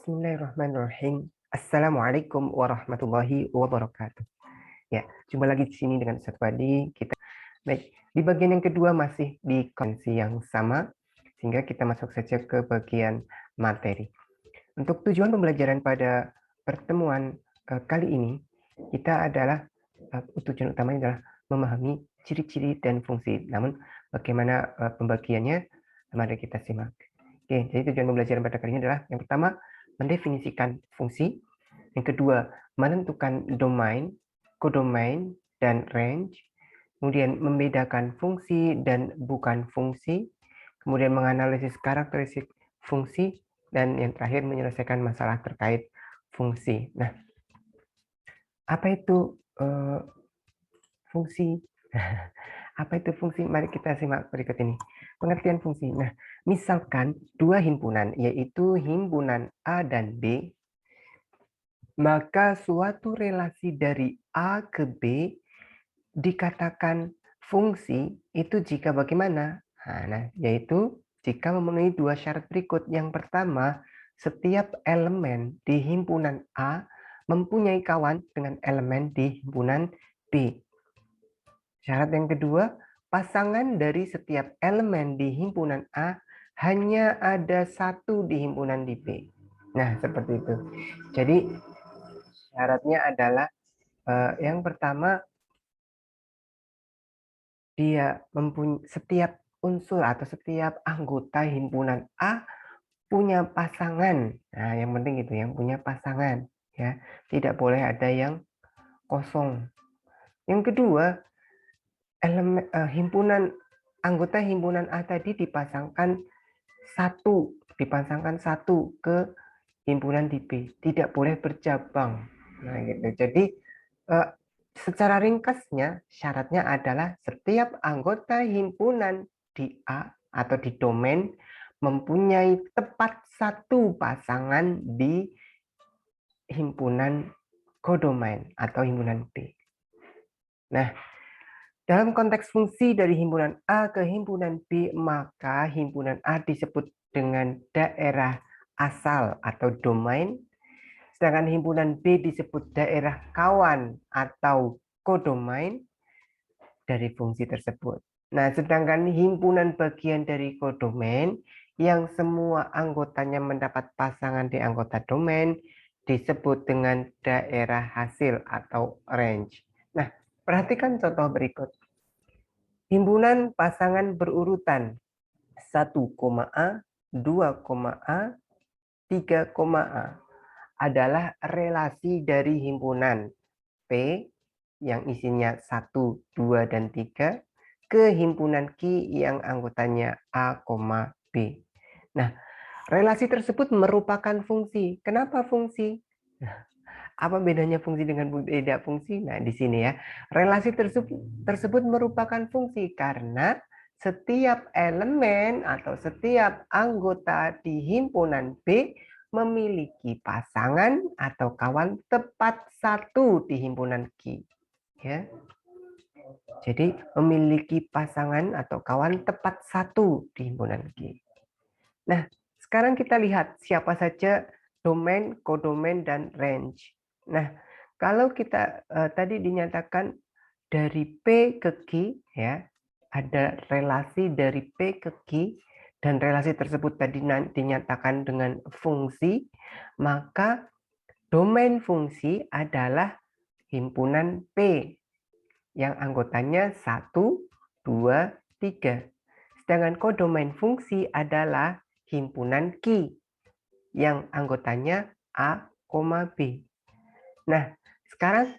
Bismillahirrahmanirrahim. Assalamualaikum warahmatullahi wabarakatuh. Ya, jumpa lagi di sini dengan Ustadz Fadi. Baik, di bagian yang kedua masih di kondisi yang sama, sehingga kita masuk saja ke bagian materi. Untuk tujuan pembelajaran pada pertemuan kali ini, kita adalah tujuan utamanya adalah memahami ciri-ciri dan fungsi. Namun, bagaimana pembagiannya? Mari kita simak. Oke, jadi tujuan pembelajaran pada kali ini adalah yang pertama, mendefinisikan fungsi. Yang kedua, menentukan domain, kodomain, dan range. Kemudian membedakan fungsi dan bukan fungsi. Kemudian menganalisis karakteristik fungsi. Dan yang terakhir, menyelesaikan masalah terkait fungsi. Nah, apa itu fungsi? Apa itu fungsi? Mari kita simak berikut ini. Pengertian fungsi. Nah, misalkan dua himpunan, yaitu himpunan A dan B, maka suatu relasi dari A ke B dikatakan fungsi itu jika bagaimana? Nah, yaitu jika memenuhi dua syarat berikut. Yang pertama, setiap elemen di himpunan A mempunyai kawan dengan elemen di himpunan B. Syarat yang kedua, pasangan dari setiap elemen di himpunan A hanya ada satu di himpunan di B. Nah, seperti itu. Jadi, syaratnya adalah yang pertama, dia mempunyai setiap unsur atau setiap anggota himpunan A punya pasangan. Nah, yang penting itu, yang punya pasangan. Ya, tidak boleh ada yang kosong. Yang kedua, elemen anggota himpunan A tadi dipasangkan satu ke himpunan di B, tidak boleh bercabang. Nah, gitu. Jadi secara ringkasnya syaratnya adalah setiap anggota himpunan di A atau di domain mempunyai tepat satu pasangan di himpunan kodomain atau himpunan B. Nah, dalam konteks fungsi dari himpunan A ke himpunan B, maka himpunan A disebut dengan daerah asal atau domain, sedangkan himpunan B disebut daerah kawan atau kodomain dari fungsi tersebut. Nah, sedangkan himpunan bagian dari kodomain yang semua anggotanya mendapat pasangan di anggota domain disebut dengan daerah hasil atau range. Nah, perhatikan contoh berikut. Himpunan pasangan berurutan 1, A, 2, A, 3, A adalah relasi dari himpunan P yang isinya 1, 2, dan 3 ke himpunan Q yang anggotanya A, B. Nah, relasi tersebut merupakan fungsi. Kenapa fungsi? Apa bedanya fungsi dengan beda fungsi? Nah, di sini ya. Relasi tersebut merupakan fungsi karena setiap elemen atau setiap anggota di himpunan B memiliki pasangan atau kawan tepat satu di himpunan Q. Ya. Jadi memiliki pasangan atau kawan tepat satu di himpunan Q. Nah, sekarang kita lihat siapa saja domain, kodomain, dan range. Nah, kalau kita tadi dinyatakan dari P ke Q, ya, ada relasi dari P ke Q, dan relasi tersebut tadi dinyatakan dengan fungsi, maka domain fungsi adalah himpunan P yang anggotanya 1, 2, 3. Sedangkan kodomain fungsi adalah himpunan Q yang anggotanya A, B. Nah, sekarang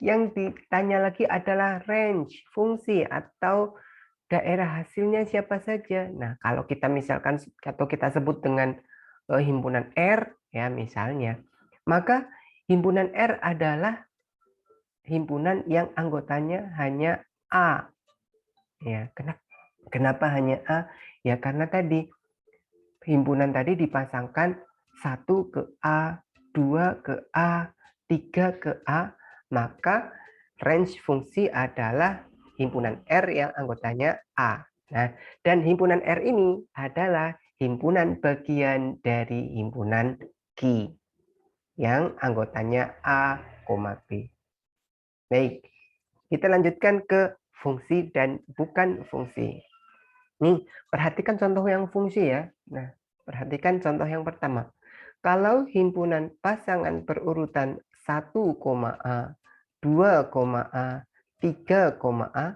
yang ditanya lagi adalah range fungsi atau daerah hasilnya siapa saja. Nah, kalau kita misalkan atau kita sebut dengan himpunan R ya misalnya, maka himpunan R adalah himpunan yang anggotanya hanya A. Ya, kenapa hanya A? Ya karena tadi himpunan tadi dipasangkan 1 ke A, 2 ke A, 3 ke A, maka range fungsi adalah himpunan R yang anggotanya A. Nah, dan himpunan R ini adalah himpunan bagian dari himpunan Q. yang anggotanya A, B. Baik, kita lanjutkan ke fungsi dan bukan fungsi. Nih, perhatikan contoh yang fungsi ya. Nah, perhatikan contoh yang pertama. Kalau himpunan pasangan berurutan 1, A, 2, A, 3, A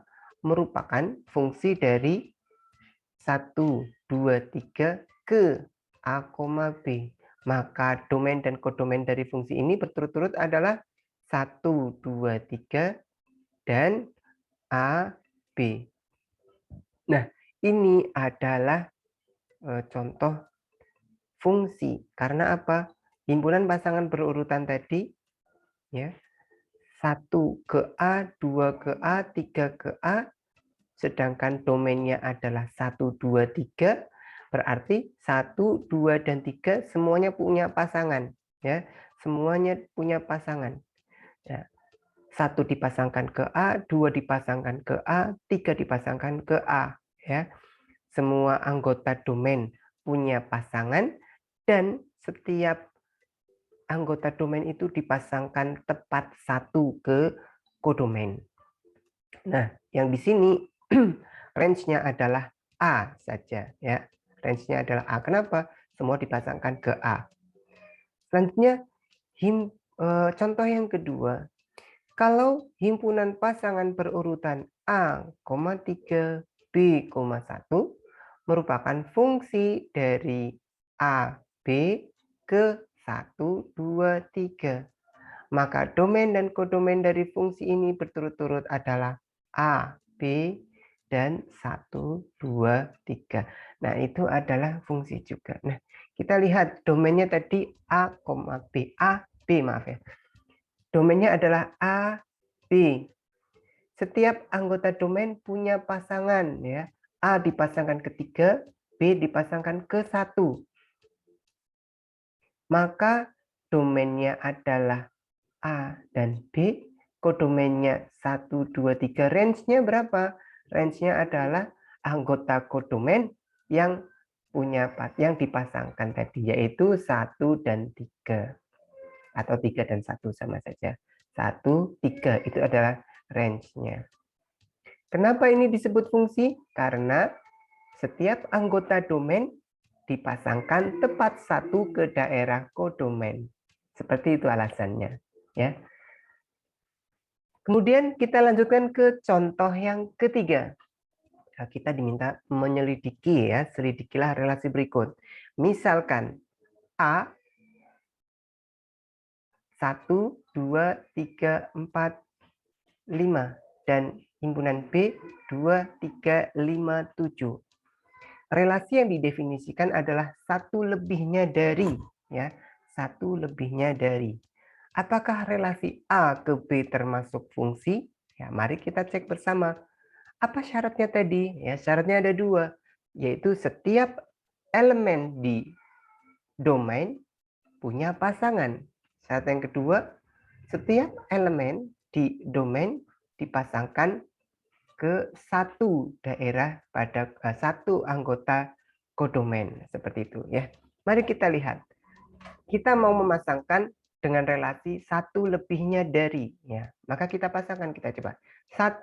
merupakan fungsi dari 1, 2, 3 ke A, B. Maka domain dan kodomain dari fungsi ini berturut-turut adalah 1, 2, 3 dan A, B. Nah, ini adalah contoh fungsi. Karena apa? Himpunan pasangan berurutan tadi ya, 1 ke A, 2 ke A, 3 ke A, sedangkan domainnya adalah 1, 2, 3, berarti 1, 2, dan 3 semuanya punya pasangan. Ya, semuanya punya pasangan. Ya, 1 dipasangkan ke A, 2 dipasangkan ke A, 3 dipasangkan ke A. Ya, semua anggota domain punya pasangan dan setiap anggota domain itu dipasangkan tepat 1 ke kodomain. Nah, yang di sini range-nya adalah A saja ya. Range-nya adalah A. Kenapa? Semua dipasangkan ke A. Selanjutnya contoh yang kedua. Kalau himpunan pasangan berurutan A, 3, B, 1 merupakan fungsi dari A, B ke 1, 2, 3. Maka domain dan kodomain dari fungsi ini berturut-turut adalah A, B, dan 1, 2, 3. Nah, itu adalah fungsi juga. Nah, kita lihat domainnya tadi A, B. A, B, maaf ya. Domainnya adalah A, B. Setiap anggota domain punya pasangan ya. A dipasangkan ke 3, B dipasangkan ke 1. Maka domainnya adalah A dan B, kodomainnya 1, 2, 3. Range-nya berapa? Range-nya adalah anggota kodomain yang yang dipasangkan tadi, yaitu 1 dan 3. Atau 3 dan 1 sama saja. 1, 3 itu adalah range-nya. Kenapa ini disebut fungsi? Karena setiap anggota domain dipasangkan tepat 1 ke daerah kodomain. Seperti itu alasannya. Ya. Kemudian kita lanjutkan ke contoh yang ketiga. Nah, kita diminta menyelidiki ya, selidikilah relasi berikut. Misalkan A 1, 2, 3, 4, 5 dan himpunan B 2, 3, 5, 7. Relasi yang didefinisikan adalah satu lebihnya dari ya, satu lebihnya dari. Apakah relasi A ke B termasuk fungsi? Ya, mari kita cek bersama. Apa syaratnya tadi? Ya, syaratnya ada 2, yaitu setiap elemen di domain punya pasangan. Syarat yang kedua, setiap elemen di domain dipasangkan ke satu daerah pada satu anggota kodomain. Seperti itu ya. Mari kita lihat. Kita mau memasangkan dengan relasi satu lebihnya dari ya. Maka kita pasangkan, kita coba. 1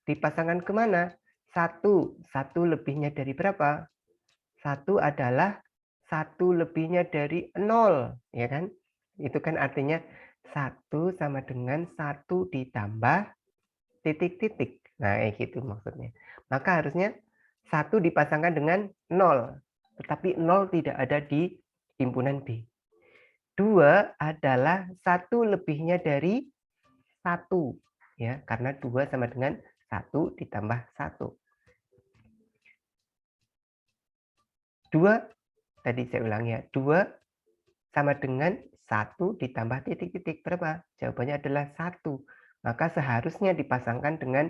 dipasangkan kemana? 1 lebihnya dari berapa? 1 adalah 1 lebihnya dari 0, ya kan? Itu kan artinya 1 sama dengan 1 ditambah titik-titik. Nah, gitu maksudnya. Maka harusnya 1 dipasangkan dengan 0, tetapi 0 tidak ada di himpunan B. 2 adalah 1 lebihnya dari 1, ya, karena 2 sama dengan 1 ditambah 1. 2, tadi saya ulang ya, 2 sama dengan 1 ditambah titik-titik. Berapa? Jawabannya adalah 1. Maka seharusnya dipasangkan dengan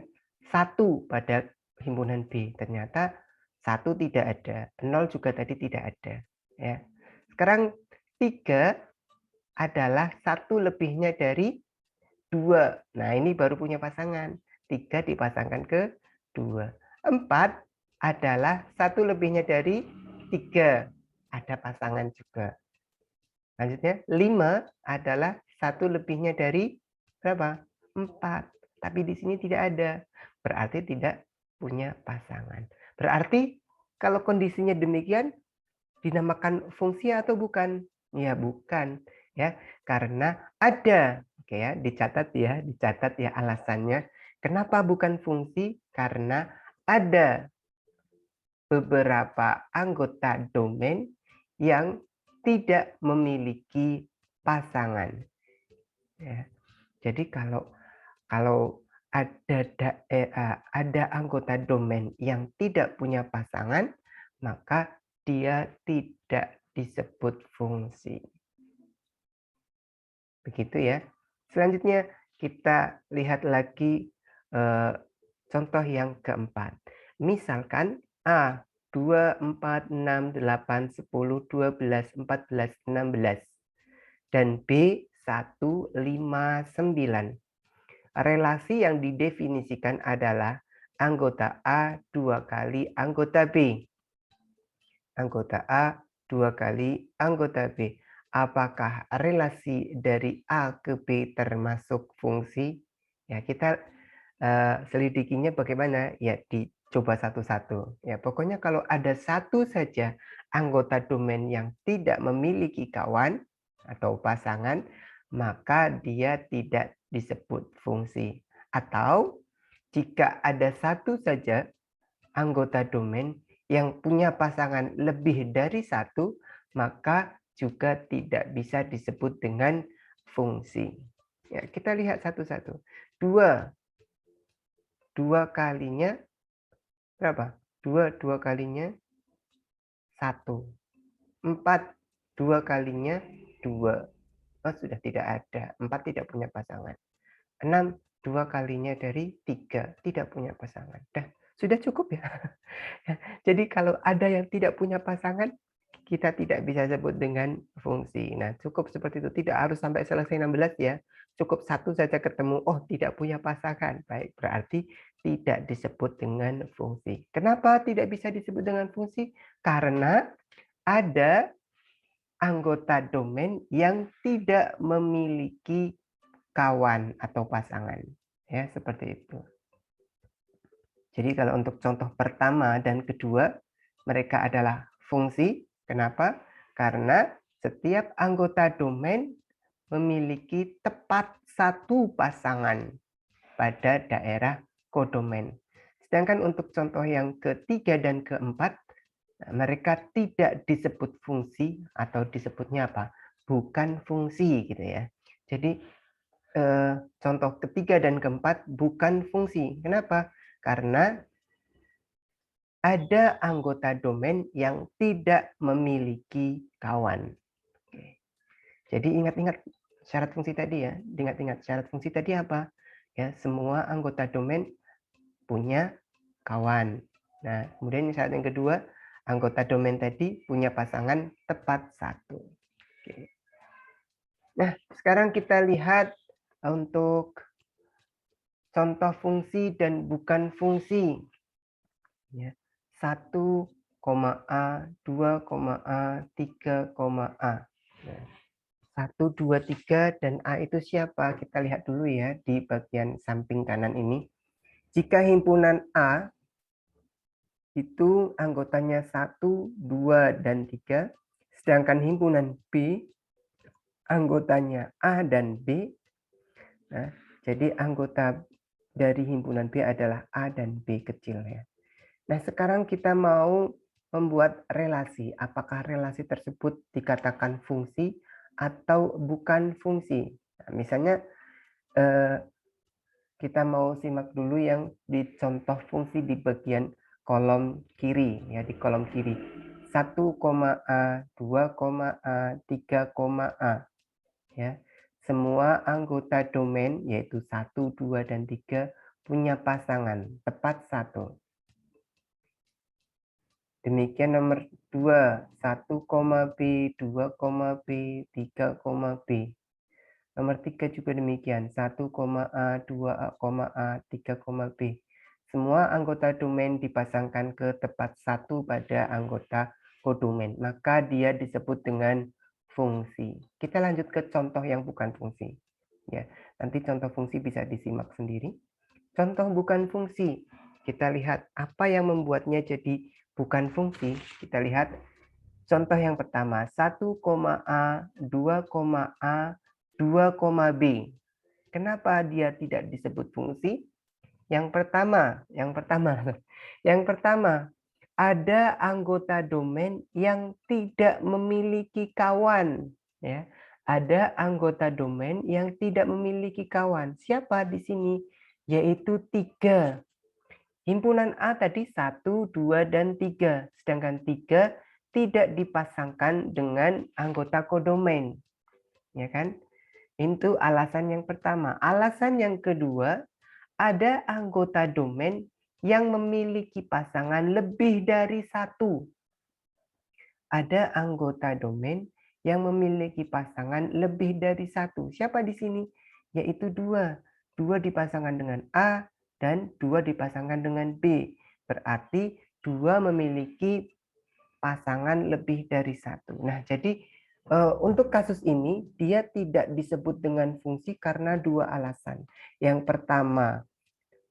1 pada himpunan B. Ternyata 1 tidak ada. 0 juga tadi tidak ada. Ya. Sekarang 3 adalah 1 lebihnya dari 2. Nah, ini baru punya pasangan. 3 dipasangkan ke 2. 4 adalah 1 lebihnya dari 3. Ada pasangan juga. Selanjutnya 5 adalah 1 lebihnya dari berapa? 4. Tapi di sini tidak ada. Berarti tidak punya pasangan. Berarti kalau kondisinya demikian dinamakan fungsi atau bukan? Ya, bukan ya. Karena ada. Oke ya, dicatat ya alasannya. Kenapa bukan fungsi? Karena ada beberapa anggota domain yang tidak memiliki pasangan. Ya. Jadi kalau ada anggota domain yang tidak punya pasangan, maka dia tidak disebut fungsi. Begitu ya. Selanjutnya kita lihat lagi contoh yang keempat. Misalkan A 2, 4, 6, 8, 10, 12, 14, 16 dan B 1, 5, 9. Relasi yang didefinisikan adalah anggota A 2 kali anggota B. Anggota A 2 kali anggota B. Apakah relasi dari A ke B termasuk fungsi? Ya, kita selidikinya bagaimana? Ya, dicoba satu-satu. Ya, pokoknya kalau ada satu saja anggota domain yang tidak memiliki kawan atau pasangan, maka dia tidak disebut fungsi. Atau jika ada satu saja anggota domain yang punya pasangan lebih dari satu, maka juga tidak bisa disebut dengan fungsi. Ya, kita lihat satu-satu. 2 kalinya berapa? 2 kalinya 1. 4 2 kalinya 2. Oh, sudah tidak ada. 4 tidak punya pasangan. 6 2 kalinya dari 3 tidak punya pasangan. Sudah cukup ya. Jadi kalau ada yang tidak punya pasangan, kita tidak bisa sebut dengan fungsi. Nah, cukup seperti itu. Tidak harus sampai selesai 16 ya. Cukup satu saja ketemu, oh tidak punya pasangan. Baik, berarti tidak disebut dengan fungsi. Kenapa tidak bisa disebut dengan fungsi? Karena ada anggota domain yang tidak memiliki kawan atau pasangan. Ya, seperti itu. Jadi kalau untuk contoh pertama dan kedua, mereka adalah fungsi. Kenapa? Karena setiap anggota domain memiliki tepat satu pasangan pada daerah kodomain. Sedangkan untuk contoh yang ketiga dan keempat, mereka tidak disebut fungsi atau disebutnya apa? Bukan fungsi gitu ya. Jadi contoh ketiga dan keempat bukan fungsi. Kenapa? Karena ada anggota domain yang tidak memiliki kawan. Oke. Jadi ingat-ingat syarat fungsi tadi ya. Ingat-ingat syarat fungsi tadi apa? Ya, semua anggota domain punya kawan. Nah, kemudian syarat yang kedua, anggota domain tadi punya pasangan tepat satu. Oke. Nah, sekarang kita lihat untuk contoh fungsi dan bukan fungsi. Ya. 1, A, 2, A, 3, A. Nah, 1, 2, 3, dan A itu siapa? Kita lihat dulu ya di bagian samping kanan ini. Jika himpunan A itu anggotanya 1, 2, dan 3, sedangkan himpunan B anggotanya A dan B. Nah, jadi anggota dari himpunan B adalah A dan B kecil ya. Nah, sekarang kita mau membuat relasi. Apakah relasi tersebut dikatakan fungsi atau bukan fungsi? Nah, misalnya kita mau simak dulu yang di contoh fungsi di bagian kolom kiri ya, di kolom kiri. 1, A, 2, A, 3, A ya. Semua anggota domain yaitu 1, 2, dan 3 punya pasangan tepat satu. Demikian nomor 2, 1, B, 2, B, 3, B. Nomor 3 juga demikian, 1, A, 2, A, 3, B. Semua anggota domain dipasangkan ke tepat satu pada anggota kodomain. Maka dia disebut dengan fungsi. Kita lanjut ke contoh yang bukan fungsi. Ya, nanti contoh fungsi bisa disimak sendiri. Contoh bukan fungsi. Kita lihat apa yang membuatnya jadi bukan fungsi. Kita lihat contoh yang pertama, 1, A, 2, A, 2, B. Kenapa dia tidak disebut fungsi? Yang pertama, yang pertama, ada anggota domain yang tidak memiliki kawan, ya. Ada anggota domain yang tidak memiliki kawan. Siapa di sini? Yaitu 3. Himpunan A tadi 1, 2, dan 3. Sedangkan 3 tidak dipasangkan dengan anggota kodomain. Ya kan? Itu alasan yang pertama. Alasan yang kedua, ada anggota domain yang memiliki pasangan lebih dari 1. Ada anggota domain yang memiliki pasangan lebih dari 1. Siapa di sini? Yaitu 2. 2 dipasangkan dengan A dan 2 dipasangkan dengan B. Berarti 2 memiliki pasangan lebih dari 1. Nah, jadi untuk kasus ini dia tidak disebut dengan fungsi karena 2 alasan. Yang pertama,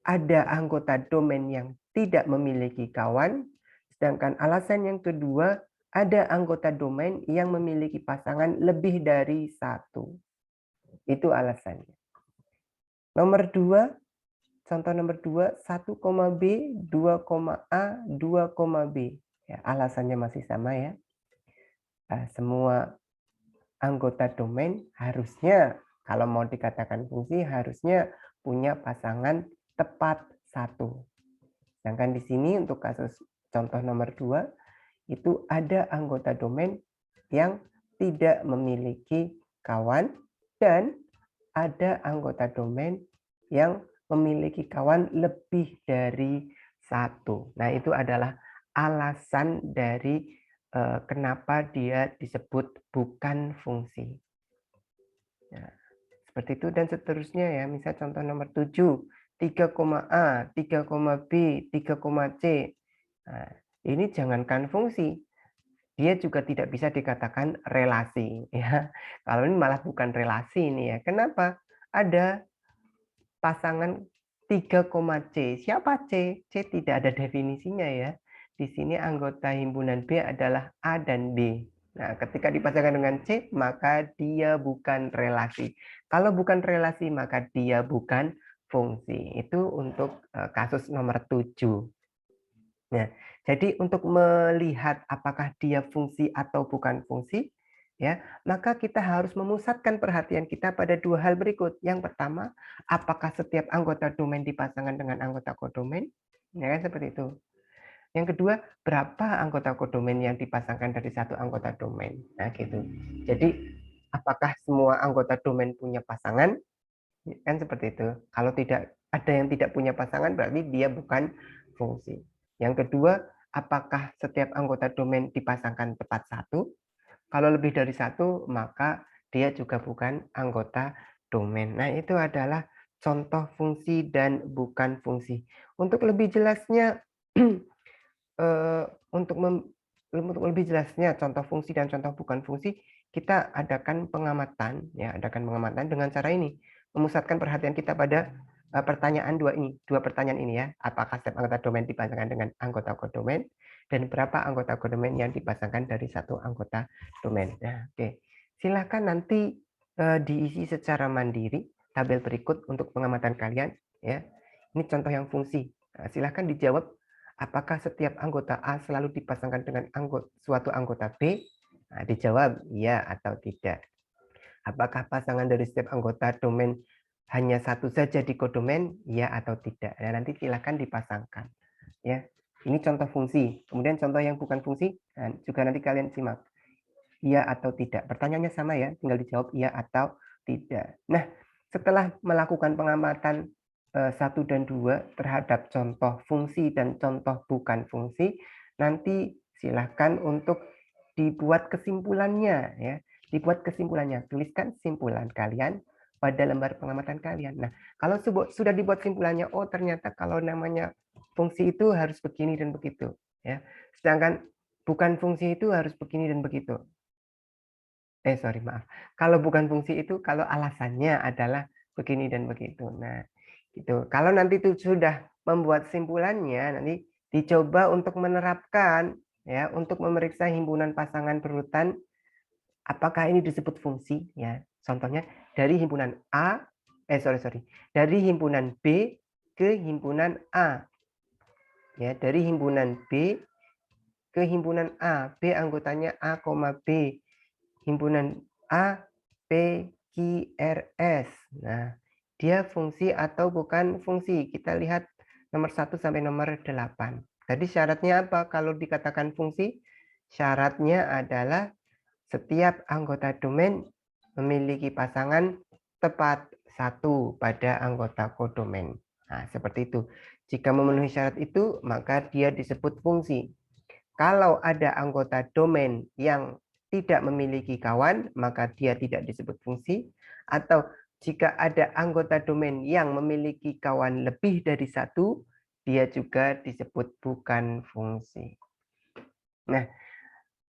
ada anggota domain yang tidak memiliki kawan, sedangkan alasan yang kedua, ada anggota domain yang memiliki pasangan lebih dari 1. Itu alasannya. Nomor 2, contoh nomor 2, 1, B, 2, A, 2, B. Ya, alasannya masih sama ya. Semua anggota domain harusnya, kalau mau dikatakan fungsi, harusnya punya pasangan tepat 1. Sedangkan di sini untuk kasus contoh nomor 2, itu ada anggota domain yang tidak memiliki kawan dan ada anggota domain yang memiliki kawan lebih dari 1. Nah, itu adalah alasan dari kenapa dia disebut bukan fungsi. Nah, seperti itu dan seterusnya ya. Misal contoh nomor 7, 3, A, 3, B, 3, C. Nah, ini jangankan fungsi, dia juga tidak bisa dikatakan relasi ya. Kalau ini malah bukan relasi ini ya. Kenapa? Ada pasangan 3, C. Siapa C? C tidak ada definisinya ya. Di sini anggota himpunan B adalah A dan B. Nah, ketika dipasangkan dengan C, maka dia bukan relasi. Kalau bukan relasi, maka dia bukan fungsi. Itu untuk kasus nomor 7. Nah, jadi untuk melihat apakah dia fungsi atau bukan fungsi, ya, maka kita harus memusatkan perhatian kita pada 2 hal berikut. Yang pertama, apakah setiap anggota domain dipasangkan dengan anggota kodomain? Ya kan seperti itu. Yang kedua, berapa anggota kodomain yang dipasangkan dari satu anggota domain? Nah, gitu. Jadi, apakah semua anggota domain punya pasangan? Kan seperti itu. Kalau tidak ada yang tidak punya pasangan, berarti dia bukan fungsi. Yang kedua, apakah setiap anggota domain dipasangkan tepat 1? Kalau lebih dari 1, maka dia juga bukan anggota domain. Nah, itu adalah contoh fungsi dan bukan fungsi. Untuk lebih jelasnya, eh, untuk lebih jelasnya contoh fungsi dan contoh bukan fungsi, kita adakan pengamatan, ya, adakan pengamatan dengan cara ini, memusatkan perhatian kita pada pertanyaan dua pertanyaan ini ya. Apakah setiap anggota domain dipasangkan dengan anggota kodomain dan berapa anggota kodomain yang dipasangkan dari satu anggota domain. Nah, oke. Silakan nanti diisi secara mandiri tabel berikut untuk pengamatan kalian ya. Ini contoh yang fungsi. Nah, silakan dijawab apakah setiap anggota A selalu dipasangkan dengan suatu anggota B? Nah, dijawab iya atau tidak. Apakah pasangan dari setiap anggota domain hanya satu saja di kodomain? Iya atau tidak. Nah, nanti silakan dipasangkan. Ya, ini contoh fungsi. Kemudian contoh yang bukan fungsi, nah, juga nanti kalian simak. Iya atau tidak. Pertanyaannya sama ya, tinggal dijawab iya atau tidak. Nah, setelah melakukan pengamatan 1 dan 2 terhadap contoh fungsi dan contoh bukan fungsi, nanti silahkan untuk dibuat kesimpulannya ya. Dibuat kesimpulannya, tuliskan simpulan kalian pada lembar pengamatan kalian. Nah, kalau sudah dibuat simpulannya, oh ternyata kalau namanya fungsi itu harus begini dan begitu ya. Sedangkan bukan fungsi itu harus begini dan begitu. sorry maaf. Kalau bukan fungsi itu, kalau alasannya adalah begini dan begitu. Nah, gitu. Kalau nanti itu sudah membuat simpulannya, nanti dicoba untuk menerapkan ya, untuk memeriksa himpunan pasangan berurutan, apakah ini disebut fungsi ya. Contohnya dari himpunan A, sorry, dari himpunan B ke himpunan A. Ya, dari himpunan B ke himpunan A. B anggotanya A, B. Himpunan A, P, Q, R, S. Nah, dia fungsi atau bukan fungsi? Kita lihat nomor 1 sampai nomor 8. Tadi syaratnya apa kalau dikatakan fungsi? Syaratnya adalah setiap anggota domain memiliki pasangan tepat satu pada anggota kodomain. Nah, seperti itu. Jika memenuhi syarat itu, maka dia disebut fungsi. Kalau ada anggota domain yang tidak memiliki kawan, maka dia tidak disebut fungsi. Atau jika ada anggota domain yang memiliki kawan lebih dari satu, dia juga disebut bukan fungsi. Nah,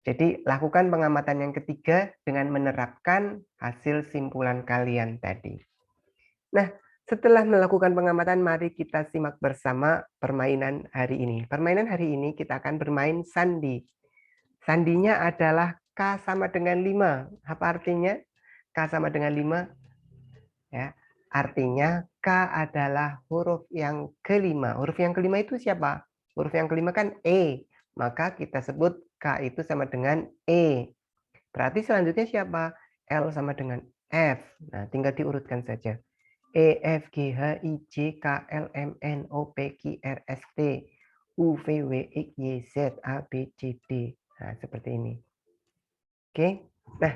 jadi lakukan pengamatan yang ketiga dengan menerapkan hasil simpulan kalian tadi. Nah, setelah melakukan pengamatan, mari kita simak bersama permainan hari ini. Permainan hari ini kita akan bermain sandi. Sandinya adalah K sama dengan 5. Apa artinya? K sama dengan 5. Ya, artinya K adalah huruf yang kelima. Huruf yang kelima itu siapa? Huruf yang kelima kan E. Maka kita sebut K itu sama dengan E. Berarti selanjutnya siapa? L sama dengan F. Nah, tinggal diurutkan saja. E, F, G, H, I, J, K, L, M, N, O, P, Q, R, S, T, U, V, W, X, Y, Z, A, B, C, D. Nah, seperti ini. Oke. Nah,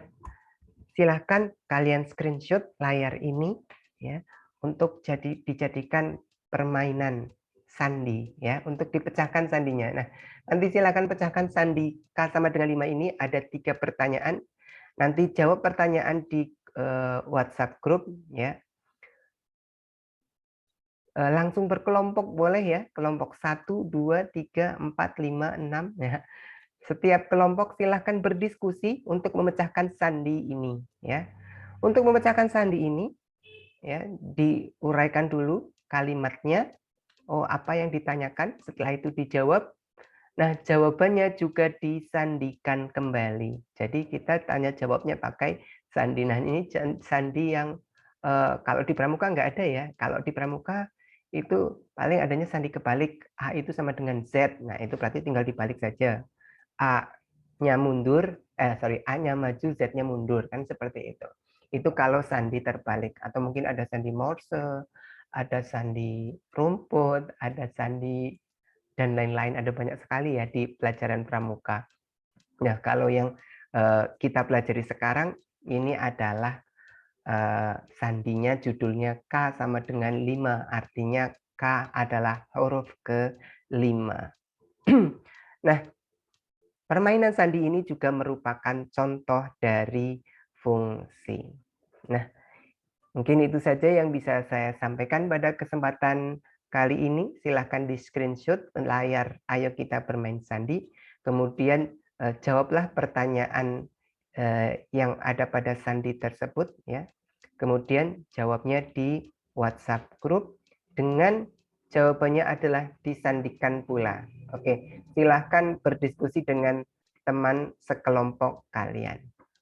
silahkan kalian screenshot layar ini ya untuk dijadikan permainan sandi ya, untuk dipecahkan sandinya. Nah, nanti silahkan pecahkan sandi K sama dengan 5 ini, ada 3 pertanyaan. Nanti jawab pertanyaan di WhatsApp grup ya. Langsung berkelompok boleh ya, kelompok 1, 2, 3, 4, 5, 6 ya. Setiap kelompok silahkan berdiskusi untuk memecahkan sandi ini ya. Untuk memecahkan sandi ini ya, diuraikan dulu kalimatnya. Oh, apa yang ditanyakan, setelah itu dijawab. Nah, jawabannya juga disandikan kembali. Jadi kita tanya jawabnya pakai sandi. Nah, ini sandi yang kalau di pramuka nggak ada ya. Kalau di pramuka itu paling adanya sandi kebalik. A itu sama dengan Z. Nah, itu berarti tinggal dibalik saja. A-nya mundur, A-nya maju, Z-nya mundur, kan seperti itu. Itu kalau sandi terbalik, atau mungkin ada sandi Morse, ada sandi rumput, ada sandi dan lain-lain, ada banyak sekali ya di pelajaran pramuka. Nah, kalau yang kita pelajari sekarang ini adalah sandinya judulnya K sama dengan 5, artinya K adalah huruf ke-5. Nah, permainan sandi ini juga merupakan contoh dari fungsi. Nah, mungkin itu saja yang bisa saya sampaikan pada kesempatan kali ini. Silahkan di screenshot layar "Ayo kita bermain sandi". Kemudian jawablah pertanyaan yang ada pada sandi tersebut ya. Kemudian jawabnya di WhatsApp grup dengan jawabannya adalah disandikan pula. Oke, silahkan berdiskusi dengan teman sekelompok kalian.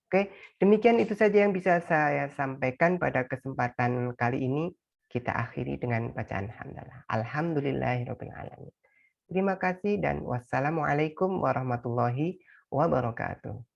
Oke, demikian itu saja yang bisa saya sampaikan pada kesempatan kali ini. Kita akhiri dengan bacaan hamdalah. Alhamdulillahirabbil alamin. Terima kasih dan wassalamualaikum warahmatullahi wabarakatuh.